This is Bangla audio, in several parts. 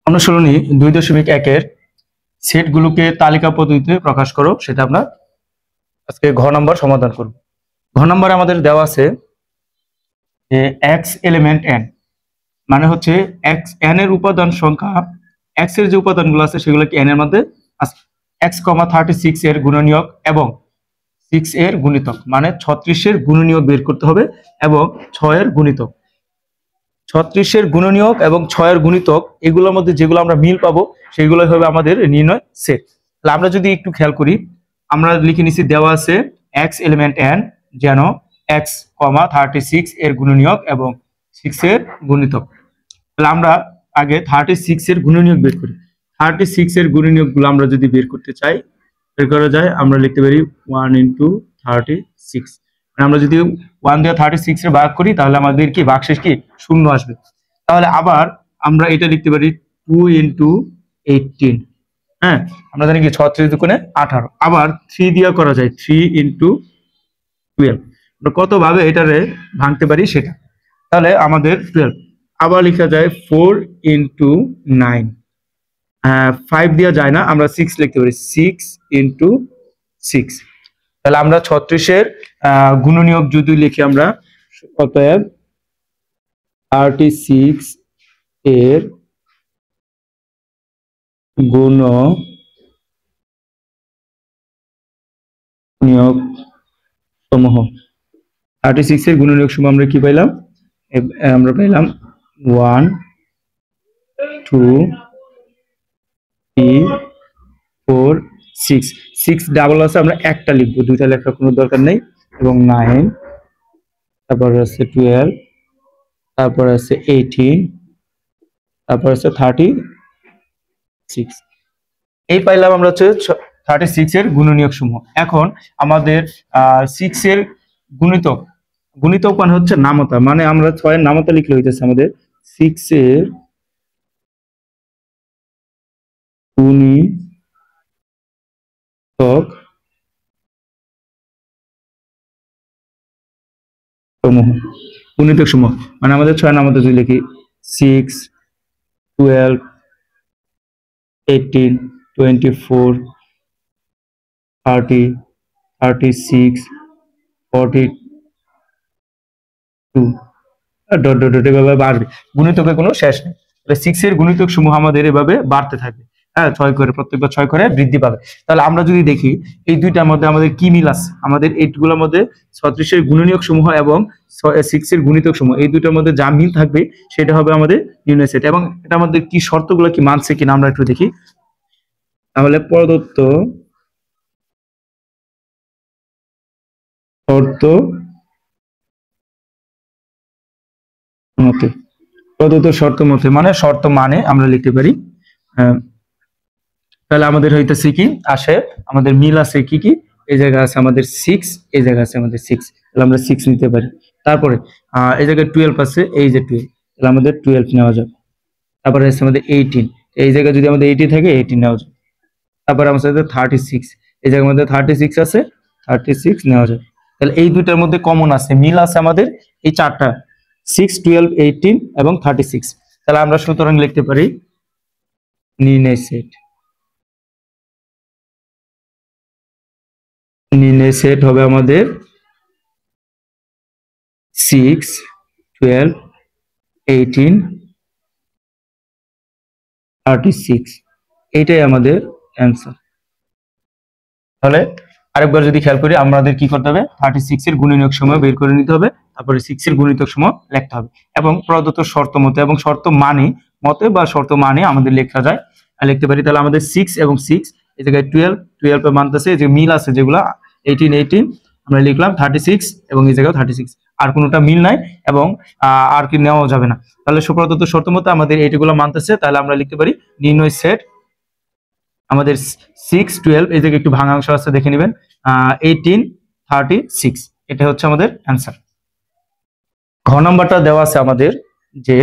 অনুশীলনী 2.1 সেটগুলোকে তালিকা পদ্ধতিতে প্রকাশ করো, সেটা আমরা আজকে ঘ নম্বর সমাধান করব। ঘ নম্বরে আমাদের দেওয়া আছে যে এক্স এলিমেন্ট এন, মানে হচ্ছে এক্স এন এর উপাদান সংখ্যা, এক্স এর যে উপাদানগুলো আছে সেগুলো কি এন এর মধ্যে আছে। এক্স, 36 এর গুণনীয়ক এবং 6 এর গুণিতক, মানে 36 এর গুণনীয়ক বের করতে হবে এবং 6 এর গুণিতক। 36 এর গুণনীয়ক এবং 6 এর গুণিতক, এগুলোর মধ্যে যেগুলো আমরা মিল পাবো সেগুলো হবে আমাদের নির্ণয় সেট। তাহলে আমরা যদি একটু খেয়াল করি, আমরা লিখে নিচ্ছি দেওয়া আছে এক্স এলিমেন্ট এন যেন এক্স, 36 এর গুণনীয়ক এবং 6 এর গুণিতক। তাহলে আমরা আগে 36 এর গুণনীয়ক বের করি। 36 এর গুণনীয়ক গুলো আমরা যদি বের করতে চাই, বের করা যায়, আমরা লিখতে পারি 1 × 36। আমরা যদি 1 দিয়ে 36 এর ভাগ করি তাহলে আমাদের কি ভাগশেষ কি শূন্য আসবে। তাহলে আবার আমরা এটা লিখতে পারি 2 × 18। হ্যাঁ, আমরা জানি কি 36 দুগুণে 18। আবার 3 দিয়ে করা যায়, 3 × 12। আমরা কত ভাবে এটারে ভাঙতে পারি সেটা। তাহলে আমাদের 12। আবার লেখা যায় 4 × 9। 5 দেওয়া যায় না, আমরা 6 লিখতে পারি, 6 × 6। তাহলে আমরা 36 এর গুণনীয়ক যদি লিখি, আমরা অতএব 36 এর গুণনীয়ক সমূহ, 36 এর গুণনীয়ক সমূহ আমরা কি পাইলাম? আমরা পাইলাম 1 2 3 4 6। 6 ডাবল আছে, আমরা একটা লিখবো, দুইটা লেখার কোনো দরকার নেই। এবং 9, তারপর আছে 12, তারপর আছে 18, তারপর আছে 36। এই পাইলাম আমরা হচ্ছে 36 এর গুণনীয়ক সমূহ। এখন আমাদের 6 এর গুণিতক, গুণিতক মানে হচ্ছে নামতা, মানে আমরা 6 এর নামতা লিখলে হইতেছে আমাদের 6 এর গুণিতক সমূহ, গুণিতক সমূহ মানে আমাদের 6 নামতা যদি লিখি 6 12 18 24 30 36 42 ডট ডট ডট এভাবে বাড়বে। গুণিতকের কোনো শেষ নেই। তাহলে 6 এর গুণিতক সমূহ আমাদের এভাবে বাড়তে থাকবে। হ্যাঁ, 6 করে, প্রত্যেকবার 6 করে বৃদ্ধি পাবে। তাহলে আমরা যদি দেখি এই দুইটার মধ্যে আমাদের কি মিল আছে, আমাদের এইগুলোর মধ্যে 36 এর গুণনীয়ক সমূহ এবং 6 এর গুণিতক সমূহ, এই দুইটার মধ্যে যা মিল থাকবে সেটা হবে আমাদের নির্ণয় সেট। এবং এটার মধ্যে কি শর্তগুলো কি মানছে কিনা আমরা একটু দেখি। তাহলে প্রদত্ত শর্ত মতে, প্রদত্ত শর্ত মতে মানে শর্ত মানে আমরা লিখতে পারি। তাহলে আমাদের হইতেছে কি আসে, আমাদের মিল আছে কি কি, এই জায়গা আছে আমাদের 6, এই জায়গা আছে আমাদের 6, তাহলে আমরা 6 নিতে পারি। তারপরে এই জায়গায় 12 আছে, এই যে 12, তাহলে আমাদের 12 নেওয়া যাবে। তারপরে আছে আমাদের 18, এই জায়গায় যদি আমাদের 80 থাকে 18 নেওয়া যাবে। তারপরে আমাদের 36, এই জায়গার মধ্যে 36 আছে, 36 নেওয়া যাবে। তাহলে এই দুইটার মধ্যে কমন আছে, মিল আছে আমাদের এই চারটা, 6 12 18 এবং 36। তাহলে আমরা সুতরাং লিখতে পারি নির্ণয় সেট। নির্ণয় সেট হবে আমাদের 6 12 18 36। এইটাই আমাদের অ্যান্সার। তাহলে আরেকবার যদি খেয়াল করি, আমাদের কি করতে হবে, 36 এর গুণনীয়ক সমূহ বের করে নিতে হবে, তারপরে 6 এর গুণিতক সমূহ লিখতে হবে এবং প্রদত্ত শর্ত মতে এবং শর্ত মানে মতে বা শর্ত মানে আমাদের লেখা যায়, লিখতে পারি। তাহলে আমাদের 6 এবং 6, এই জায়গায় 12 12 এর মানতেছে, যে মিল আছে যেগুলা 18 18 আমরা লিখলাম, 36 এবং এই জায়গায় 36, আর কোনোটা মিল নাই এবং আর কি নেওয়া যাবে না। তাহলে সুপ্রদত্ত শর্ত মতে আমাদের এইগুলো মানতেছে, তাহলে আমরা লিখতে পারি নির্ণয় সেট আমাদের 6 12, এই জায়গায় একটু ভাঙা অংশ আছে দেখে নেবেন, 18 36, এটা হচ্ছে আমাদের অ্যান্সার। ঘ নাম্বারটা দেওয়া আছে আমাদের, যে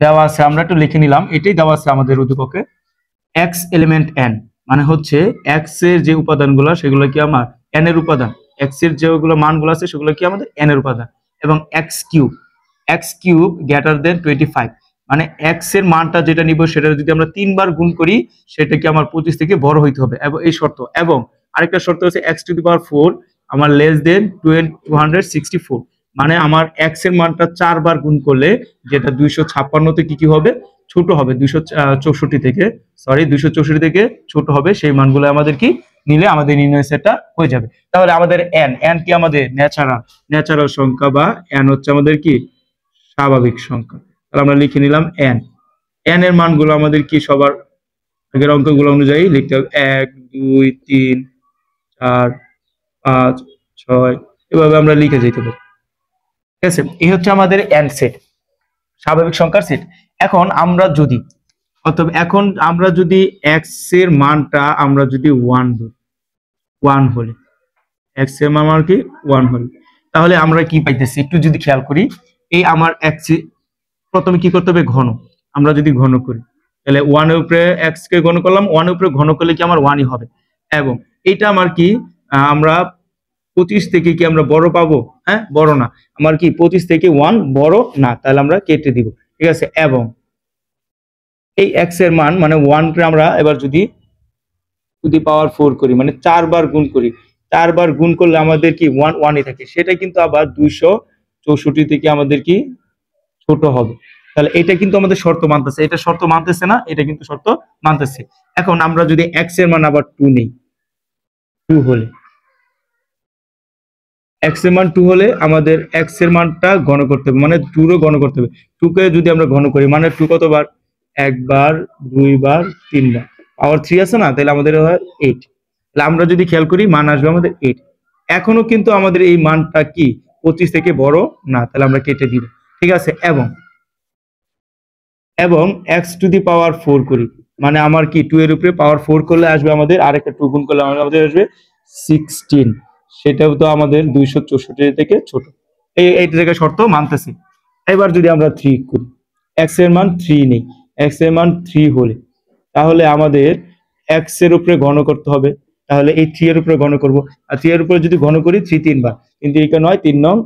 দেওয়া আছে আমরা একটু লিখে নিলাম, এটাই দেওয়া আছে আমাদের উদ্দীপকে, x এলিমেন্ট n, মানে হচ্ছে x এর যে উপাদানগুলো সেগুলো কি আমার n এর উপাদান, x এর যেগুলো মানগুলো আছে সেগুলো কি আমাদের n এর উপাদান, এবং x কিউব গ্রেটার দেন 25, মানে এক্স এর মানটা যেটা নিব সেটা যদি আমরা 3 বার গুণ করি সেটা কি আমার 25 থেকে বড় হইতে হবে, এবং এই শর্ত। এবং আরেকটা শর্ত হচ্ছে x টু দি পাওয়ার 4 আমার লেস দেন 264, মানে আমার x এর মানটা 4 বার গুণ করলে যেটা 256 তে কি হবে, ছোট হবে, 264 থেকে, সরি 264 থেকে ছোট হবে, সেই মানগুলো আমাদের কি নিলে আমাদের নির্ণয় সেটটা হয়ে যাবে। তাহলে আমাদের n কি আমাদের ন্যাচারাল সংখ্যা, বা n হচ্ছে আমাদের কি স্বাভাবিক সংখ্যা। তাহলে আমরা লিখে নিলাম n এর মানগুলো আমাদের কি সবার আগের অঙ্কগুলো অনুযায়ী লিখতে হবে 1 2 3 4 5 6, এভাবে আমরা লিখে যেতে পারি। ঠিক আছে, এই হচ্ছে আমাদের n সেট, স্বাভাবিক সংখ্যার সেট। এখন আমরা যদি x এর মানটা আমরা যদি 1 হলে, x এর মান কি 1 হলে, তাহলে আমরা কি পাইতেছি একটু যদি খেয়াল করি। এই আমার x প্রথমে কি করতে হবে, ঘন। আমরা যদি ঘন করি তাহলে 1 এর উপরে x কে ঘন করলাম, 1 এর উপরে ঘন করলে কি আমার 1ই হবে। এবং এটা আমার কি আমরা 25 থেকে কি আমরা বড় পাবো? হ্যাঁ, বড় না, আমার কি 25 থেকে 1 বড় না, তাহলে আমরা কেটে দিব। ঠিক আছে, এবং এই x এর মান মানে 1 কে আমরা এবার যদি টু দি পাওয়ার 4 করি, মানে 4 বার গুণ করি, 4 বার গুণ করলে আমাদের কি 1ই থাকে, সেটা কিন্তু আবার 264 থেকে আমাদের কি ছোট হবে। তাহলে এটা কিন্তু আমাদের শর্ত মানতেছে, এটা শর্ত মানতেছে না, এটা কিন্তু শর্ত মানতেছে। এখন আমরা যদি x এর মান আবার 2 নেই, 2 হলে, x এর মান 2 হলে আমাদের x এর মানটা ঘন করতে হবে, মানে 2 রও ঘন করতে হবে। 2 কে যদি আমরা ঘন করি মানে 2 কতবার, 1 বার 2 বার 3 বার, পাওয়ার 3 আছে না, তাহলে আমাদের হয় 8। তাহলে আমরা যদি খেয়াল করি মান আসবে আমাদের 8। এখনো কিন্তু আমাদের এই মানটা কি 25 থেকে বড় না, তাহলে আমরা কেটে দিব। ঠিক আছে, এবং x টু দি পাওয়ার 4 করি, মানে আমার কি 2 এর উপরে পাওয়ার 4 করলে আসবে আমাদের, আরেকটা 2 গুণ করলে আমাদের আসবে 16, সেটাও তো আমাদের 264 থেকে ছোট। এই জায়গায় শর্ত মানতেছি। এবার যদি আমরা 3 করি, x এর মান 3 নেই, x এর মান 3 হলে, তাহলে আমাদের x এর উপরে ঘন করতে হবে, তাহলে এই 3 এর উপরে ঘন করব, আর 3 এর উপরে যদি ঘন করি 3 3 বার, কিন্তু এখানে নয় 3 9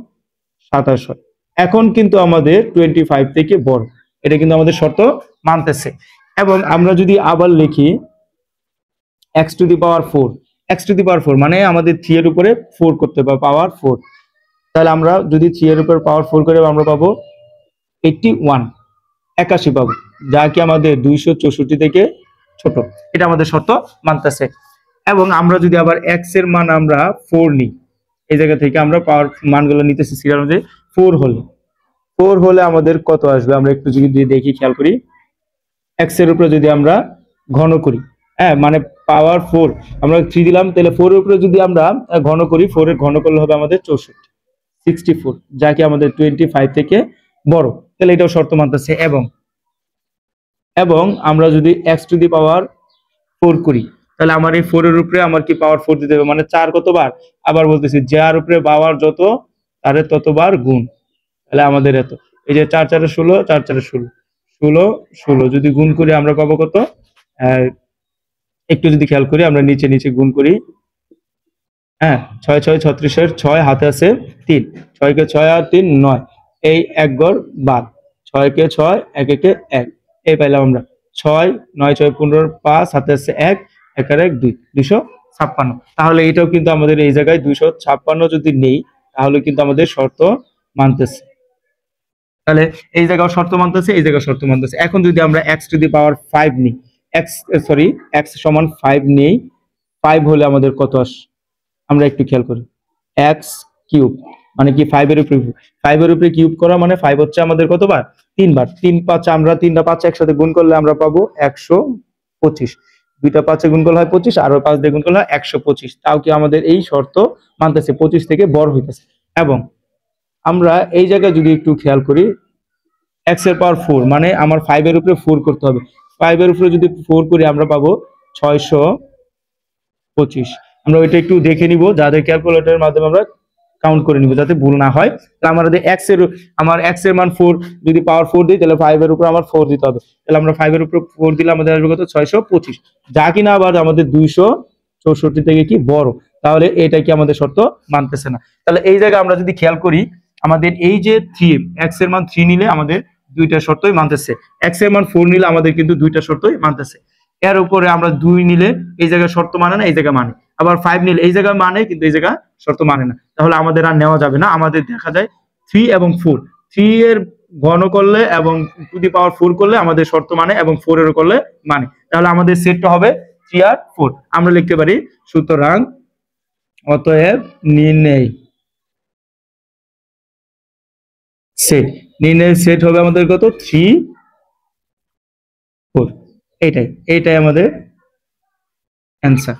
27 হয়। এখন কিন্তু আমাদের 25 থেকে বড়, এটা কিন্তু আমাদের শর্ত মানতেছে। এবং আমরা যদি আবার লিখি x to the power 4, x to the power 4 মানে আমাদের 3 এর উপরে 4 করতে হবে, পাওয়ার 4। তাহলে আমরা যদি 3 এর উপরে পাওয়ার 4 করে আমরা পাবো 81 পাবো, যা কি আমাদের 264 থেকে ছোট, এটা আমাদের শর্ত মানতেছে। এবং আমরা যদি আবার x এর মান আমরা 4 নিই, এই জায়গা থেকে আমরা পাওয়ার মানগুলো নিতেছি সিরিয়াল অনুযায়ী। 4 হলে আমাদের কত আসবে, আমরা একটু যদি দেখি খেয়াল করি, x এর উপরে যদি আমরা ঘন করি, হ্যাঁ মানে পাওয়ার 4 আমরা 3 দিলাম, তাহলে 4 এর উপরে যদি আমরা ঘন করি, 4 এর ঘন করলে হবে আমাদের 64, যা কি আমাদের 25 থেকে বড়, তাহলে এটাও শর্ত মানতেছে। এবং আমরা যদি x টু দি পাওয়ার 4 করি, তাহলে আমার এই 4 এর উপরে আমার কি পাওয়ার 4 দিতে হবে, মানে 4 কতবার, আবার বলতেছি যার উপরে পাওয়ার যত তার ততবার গুণ, তাহলে আমাদের এত, এই যে 4 4 16, 4 4 16 যদি গুণ করি আমরা পাবো কত, একটু যদি খেয়াল করি আমরা নিচে গুণ করি, হ্যাঁ 6 6 36, 6 হাতে আছে 3, 6 কে 6 আর 3 9, এই 1 গড় বাদ, 6 কে 6 1 1 1, এই পাইলাম আমরা 6 9 6 15 5 হাতে আছে 1 1 আর 1 2, 256। তাহলে এটাও কিন্তু আমাদের এই জায়গায় 256 যদি নেই, তাহলে কিন্তু আমাদের শর্ত মানতেছে। তাহলে এই জায়গায় শর্ত মানতেছে, এই জায়গায় শর্ত মানতেছে। এখন যদি আমরা x টু দি পাওয়ার 5 নিই, x সমান 5 নেই, 5 হলে আমাদের কত আসে আমরা একটু খেয়াল করি, x কিউব মানে কি 5 এর উপরে কিউব করা, মানে 5 হচ্ছে আমাদের কতবার, 3 বার, 3 5 আমরা 3টা 5 একসাথে গুণ করলে আমরা পাবো 125, 2টা 5 গুণ করলে হয় 25, আর 5 দিয়ে গুণ করলে হয় 125, তাও কি আমাদের এই শর্ত মানতেছে, 25 থেকে বড় হইতেছে। এবং আমরা এই জায়গায় যদি একটু খেয়াল করি, x এর পাওয়ার 4 মানে আমার 5 এর উপরে 4 করতে হবে, 5 এর উপরে যদি 4 করি আমরা পাবো 625। আমরা ওইটা একটু দেখে নিব, যাদের ক্যালকুলেটরের মাধ্যমে আমরা কাউন্ট করে নিব যাতে ভুল না হয়। তাহলে আমাদের x এর মান 4 যদি পাওয়ার 4 দিই, তাহলে 5 এর উপর আমার 4 দিতে হবে, তাহলে আমরা 5 এর উপর 4 দিলে আমাদের আসবে কত, 625, যা কিনা আবার আমাদের 264 থেকে কি বড়, তাহলে এটা কি আমাদের শর্ত মানতেছে না। তাহলে এই জায়গায় আমরা যদি খেয়াল করি, আমাদের এই যে 3 x এর মান 3 নিলে আমাদের দুইটা শর্তই মানতেছে। এক্স এর মান 4 নিলে আমাদের কিন্তু দুইটা শর্তই মানতেছে। এর উপরে আমরা 2 নিলে এই জায়গায় শর্ত মানে না, এই জায়গায় মানে, আবার 5 নিলে এই জায়গায় মানে কিন্তু এই জায়গায় শর্ত মানে না, তাহলে আমাদের আর নেওয়া যাবে না। আমাদের দেখা যায় 3 এবং 4, 3 এর ঘন করলে এবং টু দি পাওয়ার 4 করলে আমাদের শর্ত মানে এবং 4 এর করলে মানে, তাহলে আমাদের সেটটা হবে 3 আর 4। আমরা লিখতে পারি সুতরাং অতএব নির্ণয় সেট, নির্ণয়ের সেট হবে আমাদের কত, 3 4। এইটাই আমাদের অ্যান্সার।